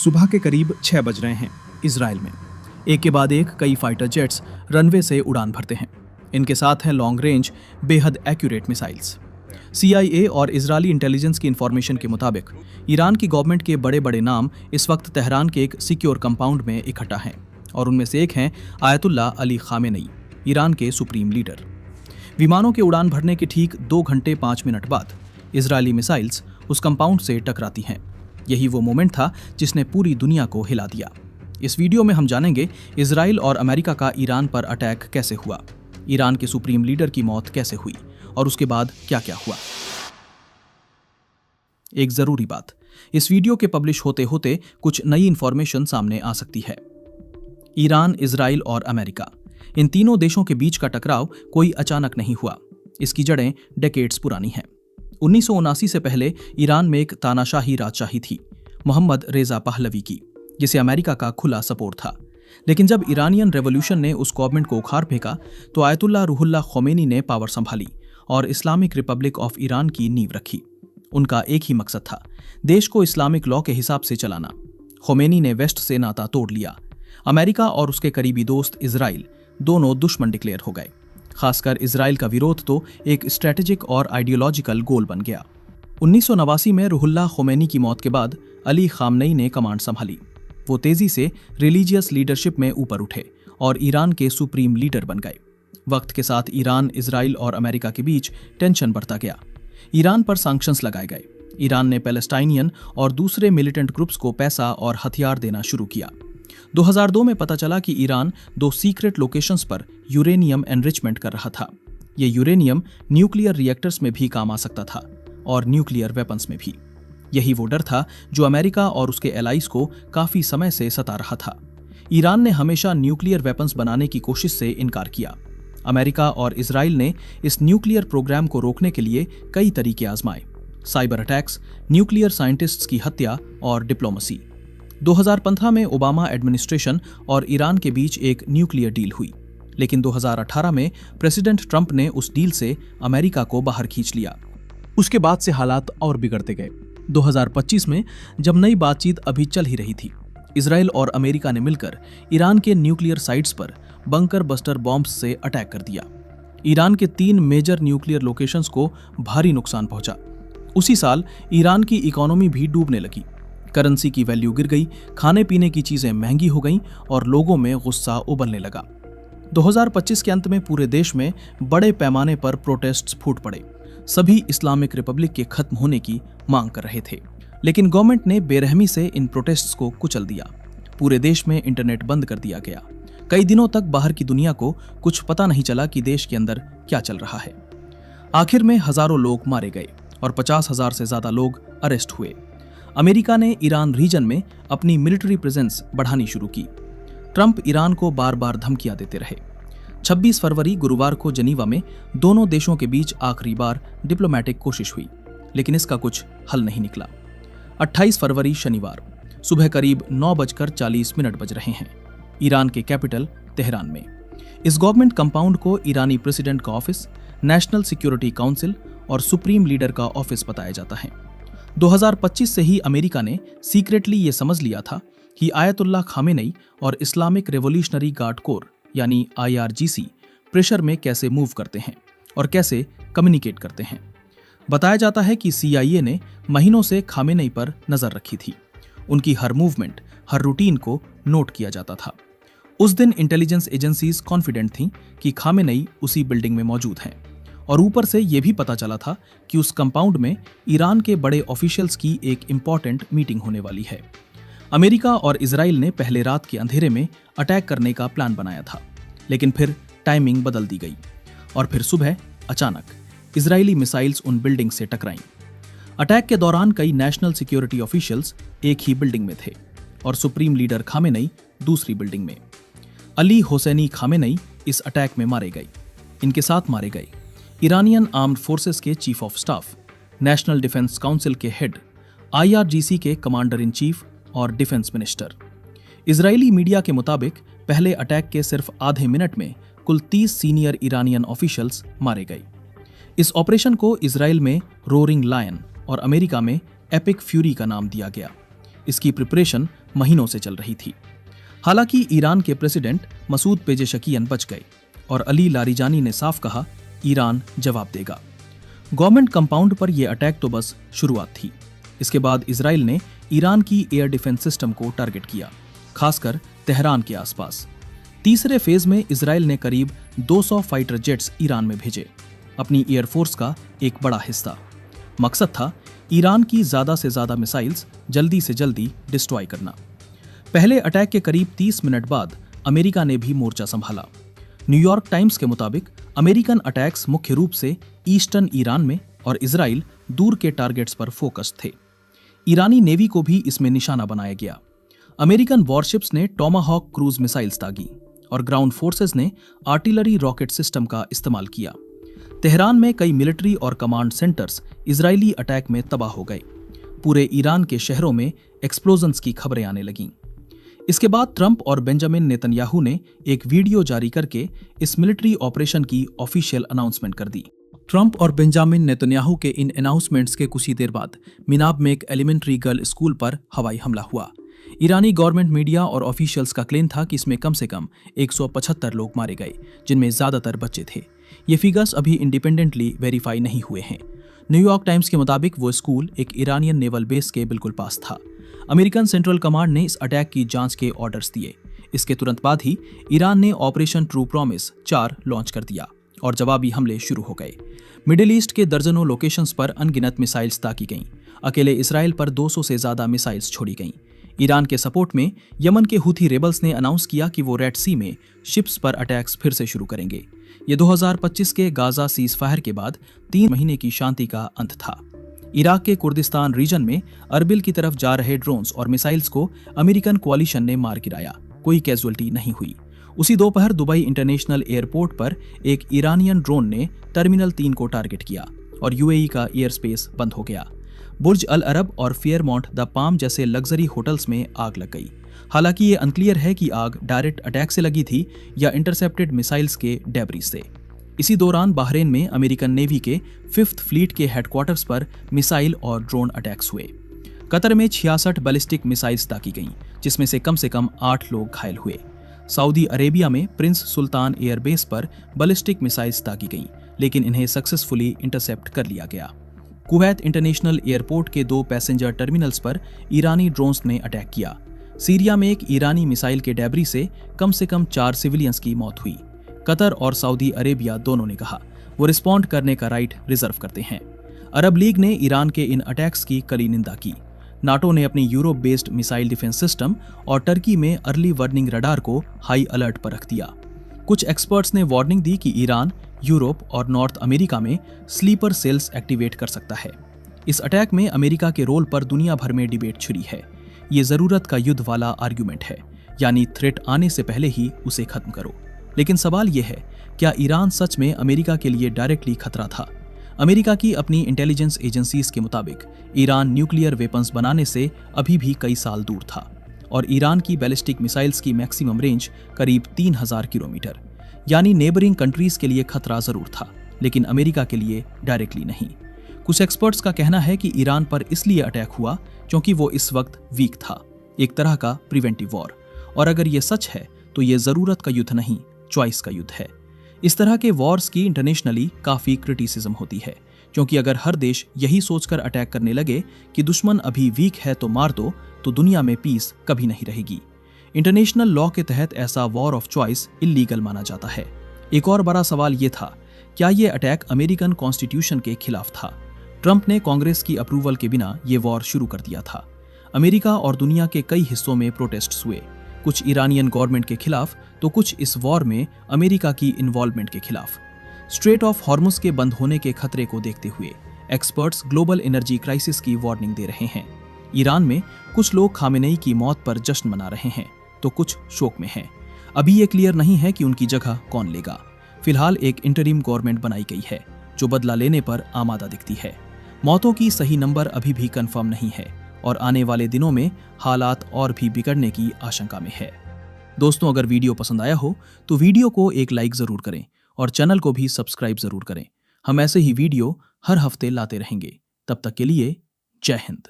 सुबह के करीब 6 बज रहे हैं इजराइल में। एक के बाद एक कई फाइटर जेट्स रनवे से उड़ान भरते हैं। इनके साथ हैं लॉन्ग रेंज बेहद एक्यूरेट मिसाइल्स। CIA और इजरायली इंटेलिजेंस की इंफॉर्मेशन के मुताबिक ईरान की गवर्नमेंट के बड़े बड़े नाम इस वक्त तेहरान के एक सिक्योर कंपाउंड में इकट्ठा हैं और उनमें से एक हैं आयतुल्ला अली खामेनेई, ईरान के सुप्रीम लीडर। विमानों के उड़ान भरने के ठीक 2 घंटे 5 मिनट बाद इजरायली मिसाइल्स उस कंपाउंड से टकराती हैं। यही वो मोमेंट था जिसने पूरी दुनिया को हिला दिया। इस वीडियो में हम जानेंगे इजराइल और अमेरिका का ईरान पर अटैक कैसे हुआ, ईरान के सुप्रीम लीडर की मौत कैसे हुई और उसके बाद क्या क्या हुआ। एक जरूरी बात, इस वीडियो के पब्लिश होते होते कुछ नई इंफॉर्मेशन सामने आ सकती है। ईरान, इजराइल और अमेरिका, इन तीनों देशों के बीच का टकराव कोई अचानक नहीं हुआ। इसकी जड़ें डेकेड्स पुरानी हैं। 1979 से पहले ईरान में एक तानाशाही राजशाही थी, मोहम्मद रेजा पहलवी की, जिसे अमेरिका का खुला सपोर्ट था। लेकिन जब ईरानियन रेवोल्यूशन ने उस गवर्नमेंट को उखाड़ फेंका तो आयतुल्ला रूहुल्लाह खोमेनी ने पावर संभाली और इस्लामिक रिपब्लिक ऑफ ईरान की नींव रखी। उनका एक ही मकसद था, देश को इस्लामिक लॉ के हिसाब से चलाना। खोमेनी ने वेस्ट से नाता तोड़ लिया। अमेरिका और उसके करीबी दोस्त इजराइल दोनों दुश्मन डिक्लेयर हो गए। खासकर इजराइल का विरोध तो एक स्ट्रेटेजिक और आइडियोलॉजिकल गोल बन गया। 1989 में रूहुल्लाह खोमेनी की मौत के बाद अली खामनेई ने कमांड संभाली। वो तेजी से रिलीजियस लीडरशिप में ऊपर उठे और ईरान के सुप्रीम लीडर बन गए। वक्त के साथ ईरान, इजराइल और अमेरिका के बीच टेंशन बढ़ता गया। ईरान पर सैंक्शंस लगाए गए। ईरान ने पैलेस्टाइनियन और दूसरे मिलिटेंट ग्रुप्स को पैसा और हथियार देना शुरू किया। 2002 में पता चला कि ईरान 2 सीक्रेट लोकेशंस पर यूरेनियम एनरिचमेंट कर रहा था। ये यूरेनियम न्यूक्लियर रिएक्टर्स में भी काम आ सकता था और न्यूक्लियर वेपन्स में भी। यही वो डर था जो अमेरिका और उसके एलाइज को काफी समय से सता रहा था। ईरान ने हमेशा न्यूक्लियर वेपन्स बनाने की कोशिश से इनकार किया। अमेरिका और इजराइल ने इस न्यूक्लियर प्रोग्राम को रोकने के लिए कई तरीके आजमाए, साइबर अटैक्स, न्यूक्लियर साइंटिस्ट्स की हत्या और डिप्लोमेसी। 2015 में ओबामा एडमिनिस्ट्रेशन और ईरान के बीच एक न्यूक्लियर डील हुई, लेकिन 2018 में प्रेसिडेंट ट्रंप ने उस डील से अमेरिका को बाहर खींच लिया। उसके बाद से हालात और बिगड़ते गए। 2025 में जब नई बातचीत अभी चल ही रही थी, इजराइल और अमेरिका ने मिलकर ईरान के न्यूक्लियर साइट्स पर बंकर बस्टर बॉम्ब्स से अटैक कर दिया। ईरान के 3 मेजर न्यूक्लियर लोकेशंस को भारी नुकसान पहुंचा। उसी साल ईरान की इकोनॉमी भी डूबने लगी। करेंसी की वैल्यू गिर गई, खाने पीने की चीजें महंगी हो गईं और लोगों में गुस्सा उबलने लगा। 2025 के अंत में पूरे देश में बड़े पैमाने पर प्रोटेस्ट्स फूट पड़े। सभी इस्लामिक रिपब्लिक के खत्म होने की मांग कर रहे थे, लेकिन गवर्नमेंट ने बेरहमी से इन प्रोटेस्ट्स को कुचल दिया। पूरे देश में इंटरनेट बंद कर दिया गया। कई दिनों तक बाहर की दुनिया को कुछ पता नहीं चला कि देश के अंदर क्या चल रहा है। आखिर में हजारों लोग मारे गए और 50,000 से ज्यादा लोग अरेस्ट हुए। अमेरिका ने ईरान रीजन में अपनी मिलिट्री प्रेजेंस बढ़ानी शुरू की। ट्रंप ईरान को बार बार धमकियां देते रहे। 26 फरवरी गुरुवार को जनीवा में दोनों देशों के बीच आखिरी बार डिप्लोमेटिक कोशिश हुई, लेकिन इसका कुछ हल नहीं निकला। 28 फरवरी शनिवार सुबह करीब 9:40 बज रहे हैं ईरान के कैपिटल तेहरान में। इस गवर्नमेंट कंपाउंड को ईरानी प्रेसिडेंट का ऑफिस, नेशनल सिक्योरिटी काउंसिल और सुप्रीम लीडर का ऑफिस बताया जाता है। 2025 से ही अमेरिका ने सीक्रेटली ये समझ लिया था कि आयतुल्ला खामेनेई और इस्लामिक रेवोल्यूशनरी गार्ड कोर यानी IRGC प्रेशर में कैसे मूव करते हैं और कैसे कम्युनिकेट करते हैं। बताया जाता है कि CIA ने महीनों से खामेनेई पर नजर रखी थी। उनकी हर मूवमेंट, हर रूटीन को नोट किया जाता था। उस दिन इंटेलिजेंस एजेंसीज कॉन्फिडेंट थीं कि खामेनेई उसी बिल्डिंग में मौजूद हैं और ऊपर से यह भी पता चला था कि उस कंपाउंड में ईरान के बड़े ऑफिशियल्स की एक इंपॉर्टेंट मीटिंग होने वाली है। अमेरिका और इजराइल ने पहले रात के अंधेरे में अटैक करने का प्लान बनाया था, लेकिन फिर टाइमिंग बदल दी गई और फिर सुबह अचानक इजरायली मिसाइल्स उन बिल्डिंग से टकराईं। अटैक के दौरान कई नेशनल सिक्योरिटी ऑफिशियल्स एक ही बिल्डिंग में थे और सुप्रीम लीडर खामेनेई दूसरी बिल्डिंग में। अली हुसैनी खामेनेई इस अटैक में मारे गए। इनके साथ मारे गए ईरानियन आर्म्ड फोर्सेस के chief of staff, national defence council के हेड, IRGC के कमांडर इन चीफ और डिफेंस मिनिस्टर। इजरायली मीडिया के मुताबिक पहले अटैक के सिर्फ आधे मिनट में कुल 30 सीनियर ईरानियन ऑफिशियल्स मारे गए। इस ऑपरेशन को इजराइल में रोरिंग लायन और अमेरिका में एपिक फ्यूरी का नाम दिया गया। इसकी प्रिपरेशन महीनों से चल रही थी। हालांकि ईरान के प्रेसिडेंट मसूद पेजेशकियन बच गए और अली लारिजानी ने साफ कहा, ईरान जवाब देगा। गवर्नमेंट कंपाउंड पर यह अटैक तो बस शुरुआत थी। इसके बाद इजराइल ने ईरान की एयर डिफेंस सिस्टम को टारगेट किया, खासकर तेहरान के आसपास। तीसरे फेज में इजराइल ने करीब 200 फाइटर जेट्स ईरान में भेजे, अपनी एयरफोर्स का एक बड़ा हिस्सा। मकसद था ईरान की ज्यादा से ज्यादा मिसाइल्स जल्दी से जल्दी डिस्ट्रॉय करना। पहले अटैक के करीब 30 मिनट बाद अमेरिका ने भी मोर्चा संभाला। न्यूयॉर्क टाइम्स के मुताबिक अमेरिकन अटैक्स मुख्य रूप से ईस्टर्न ईरान में और इजराइल दूर के टारगेट्स पर फोकस थे। ईरानी नेवी को भी इसमें निशाना बनाया गया। अमेरिकन वॉरशिप्स ने टॉमाहॉक क्रूज मिसाइल्स दागी और ग्राउंड फोर्सेस ने आर्टिलरी रॉकेट सिस्टम का इस्तेमाल किया। तेहरान में कई मिलिट्री और कमांड सेंटर्स इजरायली अटैक में तबाह हो गए। पूरे ईरान के शहरों में एक्सप्लोजन्स की खबरें आने लगीं। इसके बाद ट्रंप और बेंजामिन नेतन्याहू ने एक वीडियो जारी करके इस मिलिट्री ऑपरेशन की ऑफिशियल अनाउंसमेंट कर दी। ट्रंप और बेंजामिन नेतन्याहू के इन अनाउंसमेंट्स के कुछ ही देर बाद मिनाब में एक एलिमेंट्री गर्ल स्कूल पर हवाई हमला हुआ। ईरानी गवर्नमेंट मीडिया और ऑफिशियल्स का क्लेम था कि इसमें कम से कम 175 लोग मारे गए, जिनमें ज्यादातर बच्चे थे। ये फिगर्स अभी इंडिपेंडेंटली वेरीफाई नहीं हुए हैं। न्यूयॉर्क टाइम्स के मुताबिक वो स्कूल एक ईरानियन नेवल बेस के बिल्कुल पास था। अमेरिकन सेंट्रल कमांड ने इस अटैक की जांच के ऑर्डर्स दिए। इसके तुरंत बाद ही ईरान ने ऑपरेशन ट्रू प्रॉमिस 4 लॉन्च कर दिया और जवाबी हमले शुरू हो गए। मिडिल ईस्ट के दर्जनों लोकेशंस पर अनगिनत मिसाइल्स दागी गईं। अकेले इसराइल पर 200 से ज्यादा मिसाइल्स छोड़ी गईं। ईरान के सपोर्ट में यमन के हुथी रेबल्स ने अनाउंस किया कि वो रेड सी में शिप्स पर अटैक्स फिर से शुरू करेंगे। ये 2025 के गाजा सीज फायर के बाद 3 महीने की शांति का अंत था। इराक के कुर्दिस्तान रीजन में अरबिल की तरफ जा रहे ड्रोन्स और मिसाइल्स को अमेरिकन कोalition ने मार गिराया। कोई कैजुअल्टी नहीं हुई। उसी दोपहर दुबई इंटरनेशनल एयरपोर्ट पर एक ईरानियन ड्रोन ने टर्मिनल 3 को टारगेट किया और यूएई का एयर स्पेस बंद हो गया। बुर्ज अल अरब और फेयरमाउंट द पाम जैसे लग्जरी होटल्स में आग लग गई। हालांकि ये अनक्लियर है कि आग डायरेक्ट अटैक से लगी थी या इंटरसेप्टेड मिसाइल्स के डेब्रिस से। इसी दौरान बहरीन में अमेरिकन नेवी के 5th फ्लीट के हेडक्वार्टर्स पर मिसाइल और ड्रोन अटैक्स हुए। कतर में 66 बैलिस्टिक मिसाइल्स दागी गईं, जिसमें से कम 8 लोग घायल हुए। सऊदी अरेबिया में प्रिंस सुल्तान एयरबेस पर बैलिस्टिक मिसाइल्स दागी गईं, लेकिन इन्हें सक्सेसफुली इंटरसेप्ट कर लिया गया। कुवैत इंटरनेशनल एयरपोर्ट के 2 पैसेंजर टर्मिनल्स पर ईरानी ड्रोन्स ने अटैक किया। सीरिया में एक ईरानी मिसाइल के डेब्री से कम 4 सिविलियंस की मौत हुई। कतर और सऊदी अरेबिया दोनों ने कहा वो रिस्पॉन्ड करने का राइट रिजर्व करते हैं। अरब लीग ने ईरान के इन अटैक्स की कड़ी निंदा की। नाटो ने अपनी Europe based missile defence system और टर्की में अर्ली वार्निंग रडार को हाई अलर्ट पर रख दिया। कुछ एक्सपर्ट्स ने वार्निंग दी कि ईरान यूरोप और नॉर्थ अमेरिका में स्लीपर सेल्स एक्टिवेट कर सकता है। इस अटैक में अमेरिका के रोल पर दुनिया भर में डिबेट छिड़ी है। ये जरूरत का युद्ध वाला आर्ग्यूमेंट है, यानी थ्रेट आने से पहले ही उसे खत्म करो। लेकिन सवाल यह है, क्या ईरान सच में अमेरिका के लिए डायरेक्टली खतरा था? अमेरिका की अपनी इंटेलिजेंस एजेंसीज के मुताबिक ईरान न्यूक्लियर वेपन्स बनाने से अभी भी कई साल दूर था और ईरान की बैलिस्टिक मिसाइल्स की मैक्सिमम रेंज करीब 3000 किलोमीटर, यानी नेबरिंग कंट्रीज के लिए खतरा जरूर था, लेकिन अमेरिका के लिए डायरेक्टली नहीं। कुछ एक्सपर्ट्स का कहना है कि ईरान पर इसलिए अटैक हुआ क्योंकि वो इस वक्त वीक था, एक तरह का प्रिवेंटिव वॉर। और अगर ये सच है तो ये जरूरत का युद्ध नहीं, चॉइस का युद्ध है। इस तरह के वॉर्स की इंटरनेशनली काफी क्रिटिसिज्म होती है, क्योंकि अगर हर देश यही सोचकर अटैक करने लगे कि दुश्मन अभी वीक है तो मार दो, तो दुनिया में पीस कभी नहीं रहेगी। इंटरनेशनल लॉ के तहत ऐसा वॉर ऑफ चॉइस इल्लीगल माना जाता है। एक और बड़ा सवाल ये था, क्या ये अटैक अमेरिकन कॉन्स्टिट्यूशन के खिलाफ था? ट्रंप ने कांग्रेस की अप्रूवल के बिना ये वॉर शुरू कर दिया था। अमेरिका और दुनिया के कई हिस्सों में प्रोटेस्ट्स हुए, कुछ ईरानियन गवर्नमेंट के खिलाफ तो कुछ इस वॉर में अमेरिका की इन्वॉल्वमेंट के खिलाफ। स्ट्रेट ऑफ हॉर्मुज के बंद होने के खतरे को देखते हुए एक्सपर्ट्स ग्लोबल एनर्जी क्राइसिस की वार्निंग दे रहे हैं। ईरान में कुछ लोग खामेनेई की मौत पर जश्न मना रहे हैं तो कुछ शोक में हैं। अभी ये क्लियर नहीं है कि उनकी जगह कौन लेगा। फिलहाल एक इंटरिम गवर्नमेंट बनाई गई है जो बदला लेने पर आमादा दिखती है। मौतों की सही नंबर अभी भी कंफर्म नहीं है और आने वाले दिनों में हालात और भी बिगड़ने की आशंका में है। दोस्तों, अगर वीडियो पसंद आया हो तो वीडियो को एक लाइक जरूर करें और चैनल को भी सब्सक्राइब जरूर करें। हम ऐसे ही वीडियो हर हफ्ते लाते रहेंगे। तब तक के लिए जय हिंद।